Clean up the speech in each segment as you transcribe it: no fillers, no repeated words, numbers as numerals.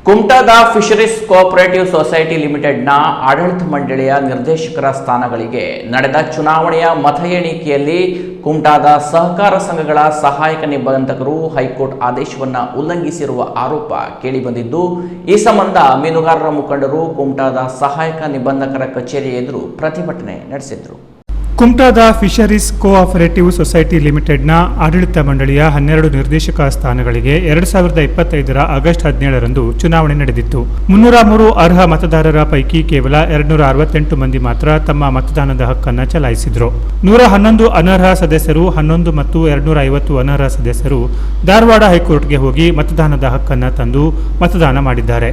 ಕುಮಟಾದ fisheries cooperative society ಲಿಮಿಟೆಡ್ನ ಆಡಳಿತ ಮಂಡಳಿಯ ನಿರ್ದೇಶಕರ ಸ್ಥಾನಗಳಿಗೆ ನಡೆದ ಚುನಾವಣೆಯ ಮತ ಎಣಿಕೆಯಲ್ಲಿ ಕುಮಟಾದ ಸಹಕಾರ ಸಂಘಗಳ ಸಹಾಯಕ ನಿಬಂಧಕರು ಹೈಕೋರ್ಟ್ ಆದೇಶವನ್ನು ಉಲ್ಲಂಘಿಸಿರುವ ಆರೋಪ ಕೇಳಿಬಂದಿದ್ದು, ಈ ಸಂಬಂಧ ಮೀನುಗಾರರ ಮುಖಂಡರು ಕುಮಟಾದ ಸಹಾಯಕ ನಿಬಂಧಕರ ಕಚೇರಿ ಎದುರು ಪ್ರತಿಭಟನೆ ನಡೆಸಿದರು. ಕುಮಟಾದ ಫಿಶರೀಸ್ ಕೋಆಪರೇಟಿವ್ ಸೊಸೈಟಿ ಲಿಮಿಟೆಡ್ನ ಆಡಳಿತ ಮಂಡಳಿಯ 12 ನಿರ್ದೇಶಕ ಸ್ಥಾನಗಳಿಗೆ 2025ರ ಆಗಸ್ಟ್ 17ರಂದು ಚುನಾವಣೆ ನಡೆದಿತ್ತು. 303 ಅರ್ಹ ಮತದಾರರ ಪೈಕಿ ಕೇವಲ 268 ಮಂದಿ ಮಾತ್ರ ತಮ್ಮ ಮತದಾನದ ಹಕ್ಕನ್ನು ಚಲಾಯಿಸಿದರು. 111 ಅನರ್ಹ ಸದಸ್ಯರು, 11 ಮತ್ತು 250 ಅನರ್ಹ ಸದಸ್ಯರು ಧಾರವಾಡ ಹೈಕೋರ್ಟ್ಗೆ ಹೋಗಿ ಮತದಾನದ ಹಕ್ಕನ್ನು ತಂದು ಮತದಾನ ಮಾಡಿದ್ದಾರೆ.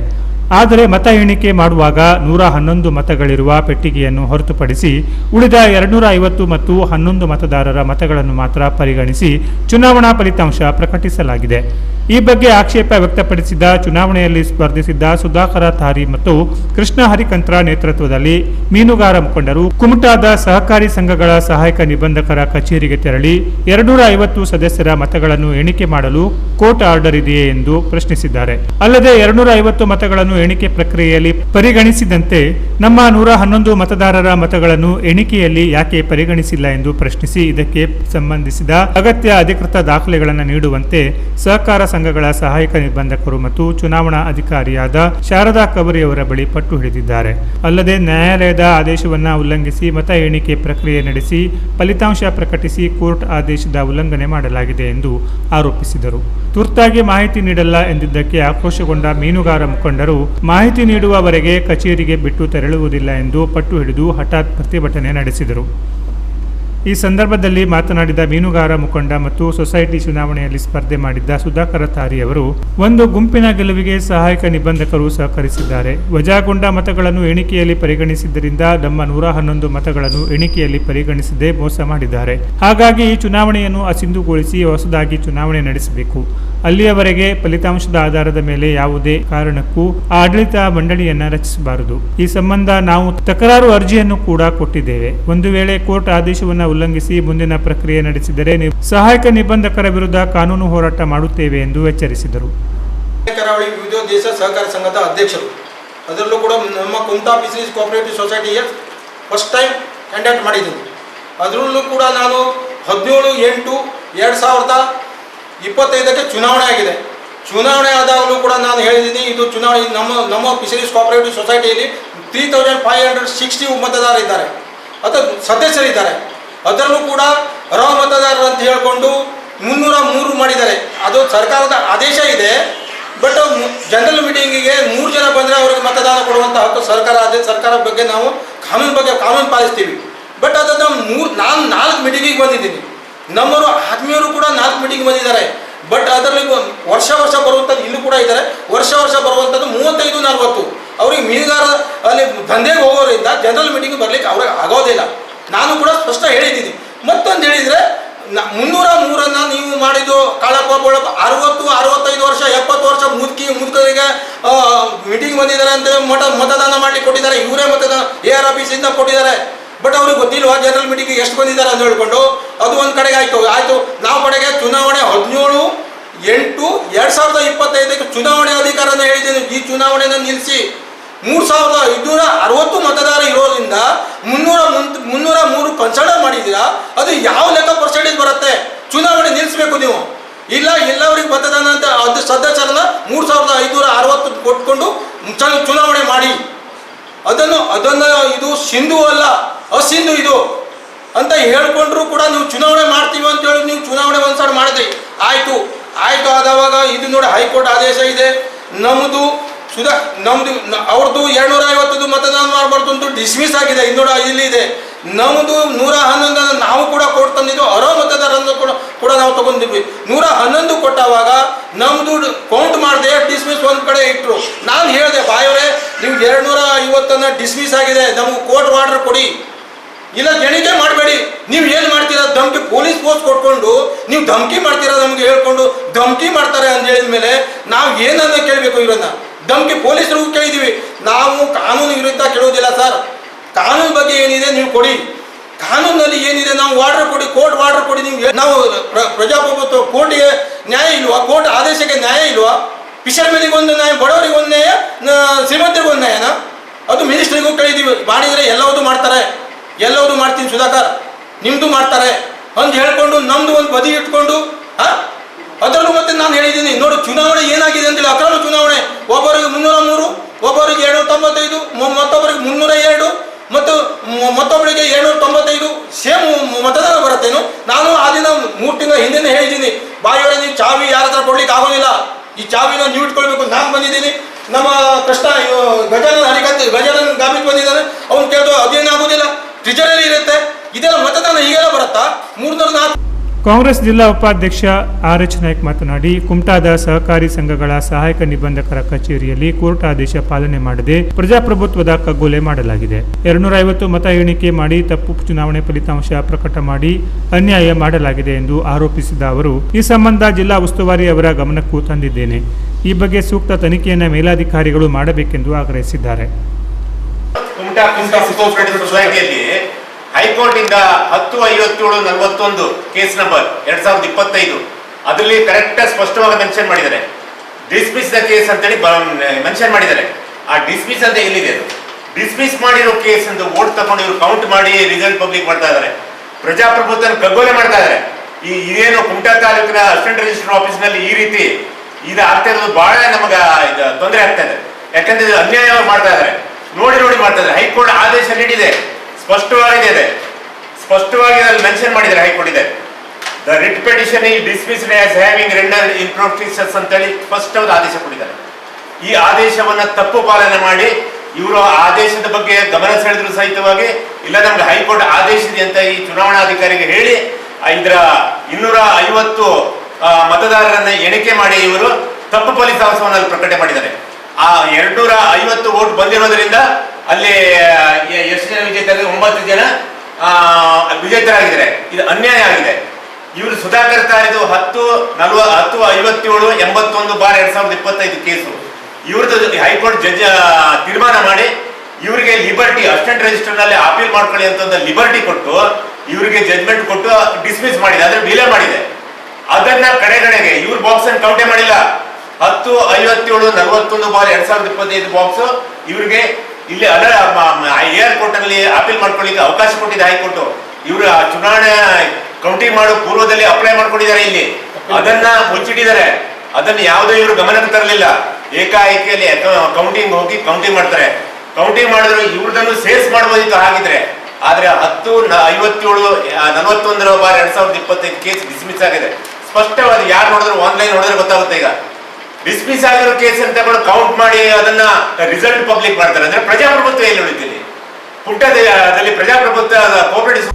ಆದರೆ ಮತ ಎಣಿಕೆ ಮಾಡುವಾಗ 111 ಮತಗಳಿರುವ ಪೆಟ್ಟಿಗೆಯನ್ನು ಹೊರತುಪಡಿಸಿ ಉಳಿದ 250 ಮತ್ತು 11 ಮತದಾರರ ಮತಗಳನ್ನು ಮಾತ್ರ ಪರಿಗಣಿಸಿ ಚುನಾವಣಾ ಫಲಿತಾಂಶ ಪ್ರಕಟಿಸಲಾಗಿದೆ. ಈ ಬಗ್ಗೆ ಆಕ್ಷೇಪ ವ್ಯಕ್ತಪಡಿಸಿದ ಚುನಾವಣೆಯಲ್ಲಿ ಸ್ಪರ್ಧಿಸಿದ್ದ ಸುಧಾಕರ ತಾರಿ ಮತ್ತು ಕೃಷ್ಣ ಹರಿಕಂತ್ರ ನೇತೃತ್ವದಲ್ಲಿ ಮೀನುಗಾರ ಮುಖಂಡರು ಕುಮಟಾದ ಸಹಕಾರಿ ಸಂಘಗಳ ಸಹಾಯಕ ನಿಬಂಧಕರ ಕಚೇರಿಗೆ ತೆರಳಿ 250 ಸದಸ್ಯರ ಮತಗಳನ್ನು ಎಣಿಕೆ ಮಾಡಲು ಕೋರ್ಟ್ ಆರ್ಡರ್ ಇದೆಯೇ ಎಂದು ಪ್ರಶ್ನಿಸಿದ್ದಾರೆ. ಅಲ್ಲದೆ 250 ಮತಗಳನ್ನು ಎಣಿಕೆ ಪ್ರಕ್ರಿಯೆಯಲ್ಲಿ ಪರಿಗಣಿಸಿದಂತೆ ನಮ್ಮ 111 ಮತದಾರರ ಮತಗಳನ್ನು ಎಣಿಕೆಯಲ್ಲಿ ಯಾಕೆ ಪರಿಗಣಿಸಿಲ್ಲ ಎಂದು ಪ್ರಶ್ನಿಸಿ ಇದಕ್ಕೆ ಸಂಬಂಧಿಸಿದ ಅಗತ್ಯ ಅಧಿಕೃತ ದಾಖಲೆಗಳನ್ನು ನೀಡುವಂತೆ ಸಹಕಾರ ಸಂಘಗಳ ಸಹಾಯಕ ನಿಬಂಧಕರು ಮತ್ತು ಚುನಾವಣಾ ಅಧಿಕಾರಿಯಾದ ಶಾರದಾ ಕವರಿಯವರ ಬಳಿ ಪಟ್ಟು ಹಿಡಿದಿದ್ದಾರೆ. ಅಲ್ಲದೆ ನ್ಯಾಯಾಲಯದ ಆದೇಶವನ್ನು ಉಲ್ಲಂಘಿಸಿ ಮತ ಎಣಿಕೆ ಪ್ರಕ್ರಿಯೆ ನಡೆಸಿ ಫಲಿತಾಂಶ ಪ್ರಕಟಿಸಿ ಕೋರ್ಟ್ ಆದೇಶದ ಉಲ್ಲಂಘನೆ ಮಾಡಲಾಗಿದೆ ಎಂದು ಆರೋಪಿಸಿದರು. ತುರ್ತಾಗಿ ಮಾಹಿತಿ ನೀಡಲ್ಲ ಎಂದಿದ್ದಕ್ಕೆ ಆಕ್ರೋಶಗೊಂಡ ಮೀನುಗಾರ ಮುಖಂಡರು ಮಾಹಿತಿ ನೀಡುವವರೆಗೆ ಕಚೇರಿಗೆ ಬಿಟ್ಟು ತೆರಳುವುದಿಲ್ಲ ಎಂದು ಪಟ್ಟು ಹಿಡಿದು ಹಠಾತ್ ಪ್ರತಿಭಟನೆ ನಡೆಸಿದರು. ಈ ಸಂದರ್ಭದಲ್ಲಿ ಮಾತನಾಡಿದ ಮೀನುಗಾರ ಮುಖಂಡ ಮತ್ತು ಸೊಸೈಟಿ ಚುನಾವಣೆಯಲ್ಲಿ ಸ್ಪರ್ಧೆ ಮಾಡಿದ್ದ ಸುಧಾಕರ ತಾರಿ ಅವರು, ಒಂದು ಗುಂಪಿನ ಗೆಲುವಿಗೆ ಸಹಾಯಕ ನಿಬಂಧಕರು ಸಹಕರಿಸಿದ್ದಾರೆ. ವಜಾಗೊಂಡ ಮತಗಳನ್ನು ಎಣಿಕೆಯಲ್ಲಿ ಪರಿಗಣಿಸಿದ್ದರಿಂದ ನಮ್ಮ 111 ಮತಗಳನ್ನು ಎಣಿಕೆಯಲ್ಲಿ ಪರಿಗಣಿಸದೆ ಮೋಸ ಮಾಡಿದ್ದಾರೆ. ಹಾಗಾಗಿ ಈ ಚುನಾವಣೆಯನ್ನು ಅಸಿಂಧುಗೊಳಿಸಿ ಹೊಸದಾಗಿ ಚುನಾವಣೆ ನಡೆಸಬೇಕು. ಅಲ್ಲಿಯವರೆಗೆ ಫಲಿತಾಂಶದ ಆಧಾರದ ಮೇಲೆ ಯಾವುದೇ ಕಾರಣಕ್ಕೂ ಆಡಳಿತ ಮಂಡಳಿಯನ್ನ ರಚಿಸಬಾರದು. ಈ ಸಂಬಂಧ ನಾವು ತಕರಾರು ಅರ್ಜಿಯನ್ನು ಕೂಡ ಕೊಟ್ಟಿದ್ದೇವೆ. ಒಂದು ವೇಳೆ ಕೋರ್ಟ್ ಆದೇಶವನ್ನು ಉಲ್ಲಂಘಿಸಿ ಮುಂದಿನ ಪ್ರಕ್ರಿಯೆ ನಡೆಸಿದರೆ ಸಹಾಯಕ ನಿಬಂಧಕರ ವಿರುದ್ಧ ಕಾನೂನು ಹೋರಾಟ ಮಾಡುತ್ತೇವೆ ಎಂದು ಎಚ್ಚರಿಸಿದರು. ಕರಾವಳಿ ವಿವಿಧೋದ್ದೇಶ ಸಹಕಾರ ಸಂಘದ ಅಧ್ಯಕ್ಷರು, ಅದರಲ್ಲೂ ಕೂಡ ನಮ್ಮ ಕುಮಟಾ ಫಿಶರೀಸ್ ಕೋಆಪರೇಟಿವ್ ಸೊಸೈಟಿಗೆ ಫಸ್ಟ್ ಟೈಮ್ ಕ್ಯಾಂಡಿಡೇಟ್ ಮಾಡಿದ್ದೀನಿ. ಅದರಲ್ಲೂ ಕೂಡ ನಾನು 17/8/2025ಕ್ಕೆ ಚುನಾವಣೆ ಆಗಿದೆ. ಚುನಾವಣೆ ಆದಾಗಲೂ ಕೂಡ ನಾನು ಹೇಳಿದ್ದೀನಿ, ಇದು ಚುನಾವಣೆ ನಮ್ಮ ಫಿಶರೀಸ್ ಕೋಆಪರೇಟಿವ್ ಸೊಸೈಟಿಯಲ್ಲಿ 3560 ಮತದಾರ ಇದ್ದಾರೆ ಅಥವಾ ಸದಸ್ಯರಿದ್ದಾರೆ. ಅದರಲ್ಲೂ ಕೂಡ ಅರ್ಹ ಮತದಾರರು ಅಂತ ಹೇಳಿಕೊಂಡು 303 ಮಾಡಿದ್ದಾರೆ. ಅದು ಸರ್ಕಾರದ ಆದೇಶ ಇದೆ. ಬಟ್ ಜನರಲ್ ಮೀಟಿಂಗಿಗೆ 3 ಜನ ಬಂದರೆ ಅವರಿಗೆ ಮತದಾನ ಕೊಡುವಂಥ ಹಕ್ಕು ಸರ್ಕಾರ ಬಗ್ಗೆ ನಾವು ಕಾನೂನು ಪಾಲಿಸ್ತೀವಿ. ಬಟ್ ಅದನ್ನು ನಾನು 4 ಮೀಟಿಂಗಿಗೆ ಬಂದಿದ್ದೀನಿ. ನಮ್ಮವರು ಆತ್ಮೀಯರು ಕೂಡ 4 ಮೀಟಿಂಗ್ ಬಂದಿದ್ದಾರೆ. ಬಟ್ ಅದರಲ್ಲಿ ವರ್ಷ ಬರುವಂಥದ್ದು ಇಲ್ಲೂ ಕೂಡ ಇದ್ದಾರೆ. ವರ್ಷ ಬರುವಂಥದ್ದು 35-40. ಅವ್ರಿಗೆ ಮೀನುಗಾರ ಅಲ್ಲಿ ದಂಧೆಗೆ ಹೋಗೋದ್ರಿಂದ ಜನರಲ್ ಮೀಟಿಂಗ್ ಬರ್ಲಿಕ್ಕೆ ಅವ್ರಿಗೆ ಆಗೋದಿಲ್ಲ. ನಾನು ಕೂಡ ಸ್ಪಷ್ಟ ಹೇಳಿದ್ದೀನಿ. ಮತ್ತೊಂದು ಹೇಳಿದರೆ 303 ನೀವು ಮಾಡಿದ್ದು ಕಾಳಪ್ಪ 60-65 ವರ್ಷ 70 ವರ್ಷ ಮುದುಕರಿಗೆ ಮೀಟಿಂಗ್ ಬಂದಿದ್ದಾರೆ ಅಂತ ಮತದಾನ ಮಾಡಲಿಕ್ಕೆ ಕೊಟ್ಟಿದ್ದಾರೆ. ಇವರೇ ಮತದಾನ AR ಆಫೀಸಿಂದ ಕೊಟ್ಟಿದ್ದಾರೆ. ಬಟ್ ಅವ್ರಿಗೆ ಗೊತ್ತಿಲ್ವಾ ಜನರಲ್ ಮೀಟಿಂಗಿಗೆ ಎಷ್ಟು ಬಂದಿದ್ದಾರೆ ಅಂತ ಹೇಳ್ಕೊಂಡು ಅದು ಒಂದು ಕಡೆಗೆ ಆಯಿತು. ನಾವು ಕಡೆಗೆ ಚುನಾವಣೆ 17/8/2025ಕ್ಕೆ ಚುನಾವಣೆ ಅಧಿಕಾರನ ಹೇಳಿದ್ದೀನಿ. ಈ ಚುನಾವಣೆಯನ್ನು ನಿಲ್ಲಿಸಿ 3560 ಮತದಾರ ಇರೋದ್ರಿಂದ 303 ಕನ್ಸಿಡರ್ ಮಾಡಿದ್ದೀರಾ. ಅದು ಯಾವ ಲೆಕ್ಕ ಪರ್ಸೆಂಟೇಜ್ ಬರುತ್ತೆ? ಚುನಾವಣೆ ನಿಲ್ಲಿಸಬೇಕು ನೀವು. ಇಲ್ಲ ಎಲ್ಲವರಿಗೆ ಮತದಾನ ಅಂತ ಅದು ಸದಸ್ಯರನ್ನ 3560 ಕೊಟ್ಕೊಂಡು ಚುನಾವಣೆ ಮಾಡಿ. ಅದನ್ನು ಇದು ಸಿಂಧು ಅಲ್ಲ, ಅಸಿಂಧು ಇದು ಅಂತ ಹೇಳ್ಕೊಂಡ್ರು ಕೂಡ ನೀವು ಚುನಾವಣೆ ಮಾಡ್ತೀವಿ ಅಂತ ಹೇಳಿ ನೀವು ಚುನಾವಣೆ ಒಂದ್ಸಲ ಮಾಡಿದ್ರಿ. ಆಯಿತು ಆದವಾಗ ಇದು ನೋಡಿ ಹೈಕೋರ್ಟ್ ಆದೇಶ ಇದೆ. ನಮ್ಮದು ಅವ್ರದ್ದು 250 ಮತದಾನ ಮಾಡಬಾರ್ದು ಅಂತ ಡಿಸ್ಮಿಸ್ ಆಗಿದೆ. ಇಲ್ಲಿ ಇದೆ. ನಮ್ಮದು 111 ನಾವು ಕೂಡ ಕೋರ್ಟ್ ತಂದಿದ್ದು. ಅರ್ಹ ಮತದಾರರನ್ನು ಕೂಡ ನಾವು ತಗೊಂಡಿದ್ವಿ. 111 ಕೊಟ್ಟವಾಗ ನಮ್ಮದು ಕೌಂಟ್ ಮಾಡದೆ ಡಿಸ್ಮಿಸ್ ಒಂದು ಕಡೆ ಇಟ್ಟರು. ನಾನು ಹೇಳಿದೆ, ಬಾಯವರೇ ನೀವು 250 ಡಿಸ್ಮಿಸ್ ಆಗಿದೆ, ನಮಗೆ ಕೋರ್ಟ್ ಆರ್ಡರ್ ಕೊಡಿ, ಇಲ್ಲ ಎಣಿಕೆ ಮಾಡಬೇಡಿ. ನೀವು ಏನು ಮಾಡ್ತೀರಾ? ಧಮಕಿ, ಪೊಲೀಸ್ ಪೋಸ್ಟ್ ಕೊಟ್ಕೊಂಡು ನೀವು ಧಮಕಿ ಮಾಡ್ತೀರಾ, ನಮ್ಗೆ ಹೇಳ್ಕೊಂಡು ಧಮಕಿ ಮಾಡ್ತಾರೆ ಅಂತ ಹೇಳಿದ ಮೇಲೆ ನಾವು ಏನನ್ನ ಕೇಳಬೇಕು? ಇವರನ್ನ ಧಮಕಿ ಪೊಲೀಸರಿಗೂ ಕೇಳಿದ್ದೀವಿ. ನಾವು ಕಾನೂನು ವಿರುದ್ಧ ಕೇಳೋದಿಲ್ಲ ಸರ್. ಕಾನೂನು ಬಗ್ಗೆ ಏನಿದೆ ನೀವು ಕೊಡಿ. ಕಾನೂನಲ್ಲಿ ಏನಿದೆ ನಾವು ಆರ್ಡರ್ ಕೊಡಿ, ಕೋರ್ಟ್ ಆರ್ಡರ್ ಕೊಡಿ. ನಿಮ್ಗೆ ನಾವು ಪ್ರಜಾಪ್ರಭುತ್ವ, ಕೋರ್ಟಿಗೆ ನ್ಯಾಯ ಇಲ್ವಾ? ಕೋರ್ಟ್ ಆದೇಶಕ್ಕೆ ನ್ಯಾಯ ಇಲ್ವಾ? ಫಿಶರ್ಮೆನಿಗೆ ಒಂದು ನ್ಯಾಯ, ಬಡವರಿಗೆ ಒಂದು ನ್ಯಾಯ, ಮಾಡಿದರೆ ಎಲ್ಲವೂ ಮಾಡ್ತಾರೆ, ಎಲ್ಲವೂ ಮಾಡ್ತೀನಿ ಸುಧಾಕರ್, ನಿಮ್ಮದು ಮಾಡ್ತಾರೆ ಅಂತ ಹೇಳ್ಕೊಂಡು ನಮ್ಮದು ಒಂದು ಬದಿ ಇಟ್ಕೊಂಡು ಅದರಲ್ಲೂ ಮತ್ತೆ ನಾನು ಹೇಳಿದ್ದೀನಿ ನೋಡು, ಚುನಾವಣೆ ಏನಾಗಿದೆ ಅಂತೇಳಿ ಅಕ್ರಮ ಚುನಾವಣೆ. ಒಬ್ಬರಿಗೆ 303, ಒಬ್ಬರಿಗೆ 795, ಮತ್ತೊಬ್ಬರಿಗೆ 302 ಮತ್ತು ಮತ್ತೊಬ್ಬರಿಗೆ 795 ಸೇಮ್ ಮತದಾನ ಬರುತ್ತೇನು. ನಾನು ಆ ದಿನ 3 ತಿಂಗಳ ಹಿಂದೆನೇ ಹೇಳಿದ್ದೀನಿ, ಬಾಯಿಯೊಳಗೆ ನೀವು ಚಾವಿ ಯಾರ ಹತ್ರ ಕೊಡ್ಲಿಕ್ಕೆ ಆಗೋದಿಲ್ಲ, ಈ ಚಾವಿನ ನೀವು ಇಟ್ಕೊಳ್ಬೇಕು. ನಾನು ಬಂದಿದ್ದೀನಿ, ನಮ್ಮ ಕೃಷ್ಣ ಗಜಾನನ್ ಗಾಮಿತ್ ಬಂದಿದ್ದಾನೆ, ಅವ್ನು ಕೇಳಿದ್ರು ಅದೇನಾಗೋದಿಲ್ಲ, ಟ್ರಿಜರಲ್ಲಿ ಇರುತ್ತೆ. ಇದೆಲ್ಲ ಮತದಾನ ಹೀಗೆಲ್ಲ ಬರುತ್ತಾ? 304 ಕಾಂಗ್ರೆಸ್ ಜಿಲ್ಲಾ ಉಪಾಧ್ಯಕ್ಷ RH ನಾಯ್ಕ್ ಮಾತನಾಡಿ, ಕುಮಟಾದ ಸಹಕಾರಿ ಸಂಘಗಳ ಸಹಾಯಕ ನಿಬಂಧಕರ ಕಚೇರಿಯಲ್ಲಿ ಕೋರ್ಟ್ ಆದೇಶ ಪಾಲನೆ ಮಾಡದೆ ಪ್ರಜಾಪ್ರಭುತ್ವದ ಕಗ್ಗೊಲೆ ಮಾಡಲಾಗಿದೆ. 250 ಮತ ಎಣಿಕೆ ಮಾಡಿ ತಪ್ಪು ಚುನಾವಣೆ ಫಲಿತಾಂಶ ಪ್ರಕಟ ಮಾಡಿ ಅನ್ಯಾಯ ಮಾಡಲಾಗಿದೆ ಎಂದು ಆರೋಪಿಸಿದ ಅವರು, ಈ ಸಂಬಂಧ ಜಿಲ್ಲಾ ಉಸ್ತುವಾರಿ ಅವರ ಗಮನಕ್ಕೂ ತಂದಿದ್ದೇನೆ. ಈ ಬಗ್ಗೆ ಸೂಕ್ತ ತನಿಖೆಯನ್ನು ಮೇಲಾಧಿಕಾರಿಗಳು ಮಾಡಬೇಕೆಂದು ಆಗ್ರಹಿಸಿದ್ದಾರೆ. ಹೈಕೋರ್ಟ್ ಇಂದ 1057/41 ಕೇಸ್ ನಂಬರ್ 2025 ಅದರಲ್ಲಿ ಕರೆಕ್ಟ್ ಸ್ಪಷ್ಟವಾಗಿ ಮೆನ್ಷನ್ ಮಾಡಿದ್ದಾರೆ. ಡಿಸ್ಮಿಸ್ ದ ಕೇಸ್ ಅಂತೇಳಿ ಮೆನ್ಷನ್ ಮಾಡಿದ್ದಾರೆ. ಆ ಡಿಸ್ಮಿಸ್ ಅಂತ ಎಲ್ಲಿದೆ? ಅದು ಡಿಸ್ಮಿಸ್ ಮಾಡಿರೋ ಕೇಸ್ ಅಂತ ವೋಟ್ ತಗೊಂಡು ಇವರು ಕೌಂಟ್ ಮಾಡಿ ರಿಸಲ್ಟ್ ಪಬ್ಲಿಕ್ ಮಾಡ್ತಾ ಇದ್ದಾರೆ. ಪ್ರಜಾಪ್ರಭುತ್ವ ಕಗ್ಗೊಲೆ ಮಾಡ್ತಾ ಇದ್ದಾರೆ. ಇದೇನು ಕುಮಟಾ ತಾಲೂಕಿನ ಅಸಿಸ್ಟೆಂಟ್ ರಿಜಿಸ್ಟ್ರಾರ್ ಆಫೀಸ್ ನಲ್ಲಿ ಈ ರೀತಿ ಇದು ಆಗ್ತಾ ಇರೋದು ಬಹಳ ನಮಗ ತೊಂದರೆ ಆಗ್ತಾ ಇದೆ. ಯಾಕಂದ್ರೆ ಇದು ಅನ್ಯಾಯವಾಗಿ ಮಾಡ್ತಾ ಇದ್ದಾರೆ, ನೋಡಿ ಮಾಡ್ತಾ ಇದ್ದಾರೆ. ಹೈಕೋರ್ಟ್ ಆದೇಶ ನೀಡಿದೆ, ಸ್ಪಷ್ಟವಾಗಿದೆ, ಸ್ಪಷ್ಟವಾಗಿ ಅಲ್ಲಿ ಮೆನ್ಷನ್ ಮಾಡಿದ್ದಾರೆ. ಹೈಕೋರ್ಟ್ ಇದೆ, ದ ರಿಟ್ ಪಿಟಿಷನ್ ಈ ಡಿಸ್ಮಿಸ್ಡ್ ಆಸ್ ಹ್ಯಾವಿಂಗ್ ರೆಂಡರ್ಡ್ ಇನ್ಪ್ರೊಫಿಷಿಯಸ್ ಅಂತೇಳಿ ಸ್ಪಷ್ಟವಾದ ಆದೇಶ ಕೊಟ್ಟಿದ್ದಾರೆ. ಈ ಆದೇಶವನ್ನ ತಪ್ಪು ಪಾಲನೆ ಮಾಡಿ ಇವರು ಆದೇಶದ ಬಗ್ಗೆ ಗಮನ ಸೆಳೆದ್ರು ಸಹಿತವಾಗಿ ಇಲ್ಲ ನಮ್ಗೆ ಹೈಕೋರ್ಟ್ ಆದೇಶ ಇದೆ ಅಂತ ಈ ಚುನಾವಣಾಧಿಕಾರಿಗೆ ಹೇಳಿ ಇದರ 250 ಮತದಾರರನ್ನ ಎಣಿಕೆ ಮಾಡಿ ಇವರು ತಪ್ಪು ಫಲಿತಾಂಶವನ್ನು ಅಲ್ಲಿ ಪ್ರಕಟ ಮಾಡಿದ್ದಾರೆ. ಆ 250 ವೋಟ್ ಬಂದಿರೋದ್ರಿಂದ ಅಲ್ಲಿ ಎಷ್ಟು ಜನ ವಿಜೇತರಾಗಿ 9 ಜನ ವಿಜೇತರಾಗಿದ್ದಾರೆ. ಇದು ಅನ್ಯಾಯ ಆಗಿದೆ. ಇವರು ಸುಧಾಕರ್ ತಾರಿದು 1057/81/2025 ಕೇಸು ಇವ್ರದ್ದು ಹೈಕೋರ್ಟ್ ಜಡ್ಜ್ ತೀರ್ಮಾನ ಮಾಡಿ ಇವರಿಗೆ ಲಿಬರ್ಟಿ ಅಸಿಸ್ಟೆಂಟ್ ರಿಜಿಸ್ಟರ್ ನಲ್ಲಿ ಅಪೀಲ್ ಮಾಡ್ಕೊಳ್ಳಿ ಅಂತ ಒಂದು ಲಿಬರ್ಟಿ ಕೊಟ್ಟು ಇವರಿಗೆ ಜಡ್ಜ್ಮೆಂಟ್ ಕೊಟ್ಟು ಡಿಸ್ಮಿಸ್ ಮಾಡಿದೆ, ಅದ್ರ ಡಿಲೇ ಮಾಡಿದೆ. ಅದನ್ನ ಕಡೆಗೆ ಇವ್ರ ಬಾಕ್ಸ್ ಅನ್ನು ಕೌಂಟೇ ಮಾಡಿಲ್ಲ. 1057/41/2025 ಬಾಕ್ಸ್ ಇವರಿಗೆ ಇಲ್ಲಿ ಏರ್ ಕೋರ್ಟ್ ಅಲ್ಲಿ ಅಪೀಲ್ ಮಾಡ್ಕೊಳ್ಳಿಕ್ಕೆ ಅವಕಾಶ ಕೊಟ್ಟಿದೆ ಹೈಕೋರ್ಟ್. ಇವರು ಚುನಾವಣೆ ಕೌಂಟಿಂಗ್ ಮಾಡೋ ಪೂರ್ವದಲ್ಲಿ ಅಪ್ಲೈ ಮಾಡ್ಕೊಂಡಿದ್ದಾರೆ, ಇಲ್ಲಿ ಅದನ್ನ ಮುಚ್ಚಿಟ್ಟಿದ್ದಾರೆ. ಅದನ್ನ ಯಾವುದೋ ಇವರು ಗಮನಕ್ಕೆ ತರಲಿಲ್ಲ. ಏಕಾಏಕಿಯಲ್ಲಿ ಕೌಂಟಿಂಗ್ ಹೋಗಿ ಕೌಂಟಿಂಗ್ ಮಾಡ್ತಾರೆ. ಕೌಂಟಿಂಗ್ ಮಾಡಿದ್ರು ಇವ್ರದನ್ನು ಸೇರ್ಸ್ ಮಾಡಬಹುದಿತ್ತು ಹಾಗಿದ್ರೆ. ಆದ್ರೆ 10/41/2025 ಕೇಸ್ ಡಿಸ್ಮಿಸ್ ಆಗಿದೆ. ಸ್ಪಷ್ಟವಾಗಿ ಯಾರು ನೋಡಿದ್ರು ಆನ್ಲೈನ್ ನೋಡಿದ್ರೆ ಗೊತ್ತಾಗುತ್ತೆ. ಈಗ ಡಿಸ್ಮಿಸ್ ಆಗಿರೋ ಕೇಸ್ ಅಂತ ಕೌಂಟ್ ಮಾಡಿ ಅದನ್ನ ರಿಸಲ್ಟ್ ಪಬ್ಲಿಕ್ ಮಾಡ್ತಾರೆ. ಅಂದ್ರೆ ಪ್ರಜಾಪ್ರಭುತ್ವ ಎಲ್ಲಿ ಉಳಿತೀನಿ? ಪುಟ್ಟದಲ್ಲಿ ಪ್ರಜಾಪ್ರಭುತ್ವ ಕೋಆಪರೇಟಿವ್.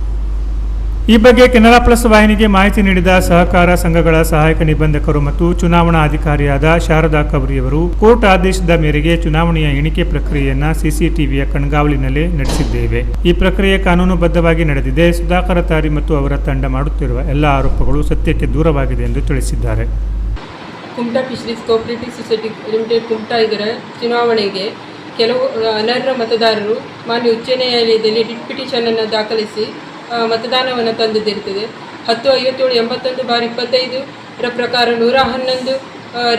ಈ ಬಗ್ಗೆ ಕೆನರಾ ಪ್ಲಸ್ ವಾಹಿನಿಗೆ ಮಾಹಿತಿ ನೀಡಿದ ಸಹಕಾರ ಸಂಘಗಳ ಸಹಾಯಕ ನಿಬಂಧಕರು ಮತ್ತು ಚುನಾವಣಾ ಅಧಿಕಾರಿಯಾದ ಶಾರದಾ ಕವರಿಯವರು, ಕೋರ್ಟ್ ಆದೇಶದ ಮೇರೆಗೆ ಚುನಾವಣೆಯ ಎಣಿಕೆ ಪ್ರಕ್ರಿಯೆಯನ್ನ ಸಿಸಿಟಿವಿಯ ಕಣ್ಗಾವಲಿನಲ್ಲೇ ನಡೆಸಿದ್ದೇವೆ. ಈ ಪ್ರಕ್ರಿಯೆ ಕಾನೂನುಬದ್ಧವಾಗಿ ನಡೆದಿದೆ. ಸುಧಾಕರ್ ತಾರಿ ಮತ್ತು ಅವರ ತಂಡ ಮಾಡುತ್ತಿರುವ ಎಲ್ಲ ಆರೋಪಗಳು ಸತ್ಯಕ್ಕೆ ದೂರವಾಗಿದೆ ಎಂದು ತಿಳಿಸಿದ್ದಾರೆ. Kumta fisheries cooperative society limited Kumta ಇದರ ಚುನಾವಣೆಗೆ ಕೆಲವು ಅನರ್ಹ ಮತದಾರರು ಮಾನ್ಯ ಉಚ್ಚ ನ್ಯಾಯಾಲಯದಲ್ಲಿ ರಿಟ್ ಪಿಟಿಷನನ್ನು ದಾಖಲಿಸಿ ಮತದಾನವನ್ನು ತಂದಿದ್ದಿರ್ತದೆ. 1057/81/25 ಪ್ರಕಾರ 111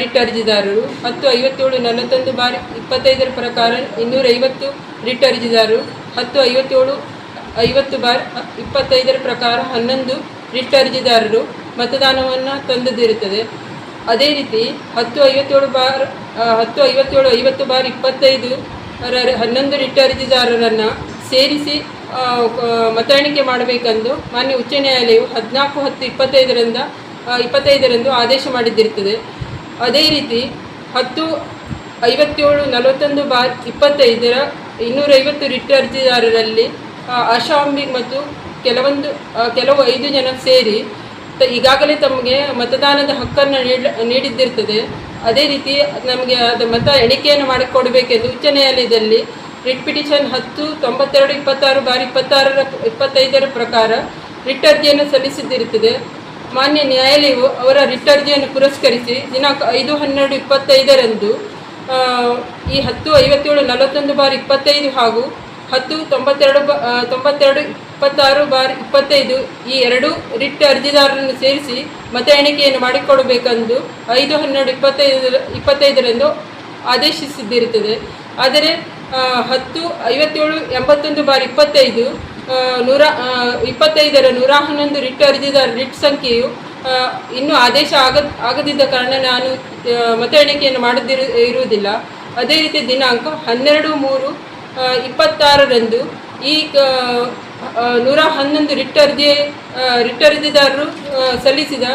ರಿಟ್ ಅರ್ಜಿದಾರರು, 1057/41/25 ಪ್ರಕಾರ 250 ರಿಟ್ ಅರ್ಜಿದಾರರು, 1057/50/25 ಪ್ರಕಾರ 11 ರಿಟ್ ಅರ್ಜಿದಾರರು ಮತದಾನವನ್ನು ತಂದಿದ್ದಿರುತ್ತದೆ. ಅದೇ ರೀತಿ 1057/50/25 11 ರಿಟ್ ಅರ್ಜಿದಾರರನ್ನು ಸೇರಿಸಿ ಮತ ಎಣಿಕೆ ಮಾಡಬೇಕೆಂದು ಮಾನ್ಯ ಉಚ್ಚ ನ್ಯಾಯಾಲಯವು 14/10/25 ಆದೇಶ ಮಾಡಿದ್ದಿರುತ್ತದೆ. ಅದೇ ರೀತಿ 1057/41/25 250 ರಿಟ್ ಅರ್ಜಿದಾರರಲ್ಲಿ ಆಶಾಂಬಿಕ್ ಮತ್ತು ಕೆಲವು 5 ಜನ ಸೇರಿ ಈಗಾಗಲೇ ತಮಗೆ ಮತದಾನದ ಹಕ್ಕನ್ನು ನೀಡಿದ್ದಿರ್ತದೆ. ಅದೇ ರೀತಿ ನಮಗೆ ಅದು ಮತ ಎಣಿಕೆಯನ್ನು ಮಾಡಿಕೊಡಬೇಕೆಂದು ಉಚ್ಚ ನ್ಯಾಯಾಲಯದಲ್ಲಿ ರಿಟ್ ಪಿಟಿಷನ್ 1092/26/25 ಪ್ರಕಾರ ರಿಟ್ ಅರ್ಜಿಯನ್ನು ಸಲ್ಲಿಸಿದ್ದಿರುತ್ತದೆ. ಮಾನ್ಯ ನ್ಯಾಯಾಲಯವು ಅವರ ರಿಟ್ ಅರ್ಜಿಯನ್ನು ಪುರಸ್ಕರಿಸಿ ದಿನಾಂಕ 5/12/25 ಈ 1057/41/25 ಹಾಗೂ 1092/26/25 ಈ 2 ರಿಟ್ ಅರ್ಜಿದಾರರನ್ನು ಸೇರಿಸಿ ಮತ ಎಣಿಕೆಯನ್ನು ಮಾಡಿಕೊಡಬೇಕೆಂದು 5/12/25 ಆದೇಶಿಸಿದ್ದಿರುತ್ತದೆ. ಆದರೆ 1057/21/25 125ರ 111 ರಿಟ್ ಅರ್ಜಿದಾರ ರಿಟ್ ಸಂಖ್ಯೆಯು ಇನ್ನೂ ಆದೇಶ ಆಗದಿದ್ದ ಕಾರಣ ನಾನು ಮತ ಎಣಿಕೆಯನ್ನು ಇರುವುದಿಲ್ಲ. ಅದೇ ರೀತಿ ದಿನಾಂಕ 12/3/26ರಂದು ಈ 111 ರಿಟ್ ಅರ್ಜಿದಾರರು ಸಲ್ಲಿಸಿದ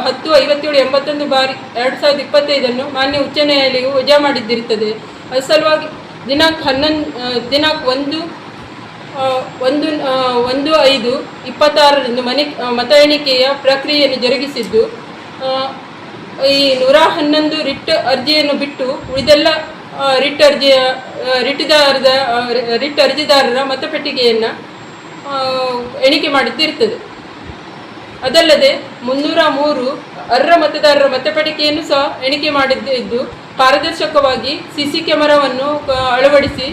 1057/81/2025 ಮಾನ್ಯ ಉಚ್ಚ ನ್ಯಾಯಾಲಯವು ವಜಾ ಮಾಡಿದ್ದಿರುತ್ತದೆ. ಅದರ ಸಲುವಾಗಿ ದಿನಾಂಕ 1/5/26ರಂದು ಮತ ಎಣಿಕೆಯ ಪ್ರಕ್ರಿಯೆಯನ್ನು ಜರುಗಿಸಿದ್ದು, ಈ 111 ರಿಟ್ ಅರ್ಜಿಯನ್ನು ಬಿಟ್ಟು ಉಳಿದೆಲ್ಲ ರಿಟ್ ಅರ್ಜಿದಾರರ ಮತಪೆಟ್ಟಿಗೆಯನ್ನು ಎಣಿಕೆ ಮಾಡಿದ್ದಿರ್ತದೆ. ಅದಲ್ಲದೆ 303 ಅರ್ಹ ಮತದಾರರ ಮತಪೆಟ್ಟಿಗೆಯನ್ನು ಸಹ ಎಣಿಕೆ ಮಾಡಿದ್ದು ಪಾರದರ್ಶಕವಾಗಿ CC ಕ್ಯಾಮೆರಾವನ್ನು ಅಳವಡಿಸಿ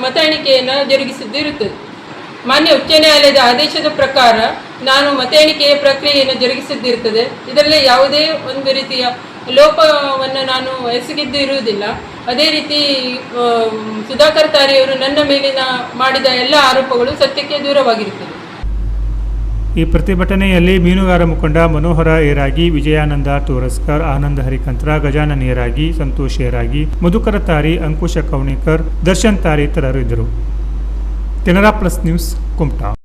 ಮತ ಎಣಿಕೆಯನ್ನು ಜರುಗಿಸಿದ್ದು ಇರುತ್ತದೆ. ಮಾನ್ಯ ಉಚ್ಚ ನ್ಯಾಯಾಲಯದ ಆದೇಶದ ಪ್ರಕಾರ ನಾನು ಮತ ಎಣಿಕೆಯ ಪ್ರಕ್ರಿಯೆಯನ್ನು ಜರುಗಿಸಿದ್ದಿರುತ್ತದೆ. ಇದರಲ್ಲಿ ಯಾವುದೇ ಒಂದು ರೀತಿಯ ಲೋಪವನ್ನು ನಾನು ಎಸಗಿದ್ದು ಇರುವುದಿಲ್ಲ. ಅದೇ ರೀತಿ ಸುಧಾಕರ್ ತಾರೆಯವರು ನನ್ನ ಮೇಲಿನ ಮಾಡಿದ ಎಲ್ಲ ಆರೋಪಗಳು ಸತ್ಯಕ್ಕೆ ದೂರವಾಗಿರುತ್ತದೆ. ಈ ಪ್ರತಿಭಟನೆಯಲ್ಲಿ ಮೀನುಗಾರ ಮುಖಂಡ ಮನೋಹರ ಏರಾಗಿ, ವಿಜಯಾನಂದ ತೋರಸ್ಕರ್, ಆನಂದ ಹರಿಕಂತ್ರ, ಗಜಾನನ್ ಏರಾಗಿ, ಸಂತೋಷ್ ಏರಾಗಿ, ಮಧುಕರ ತಾರಿ, ಅಂಕುಶ ಕವಣಿಕರ್, ದರ್ಶನ್ ತಾರಿ ಇತರರು ಇದ್ದರು. Canara plus news, Kumta.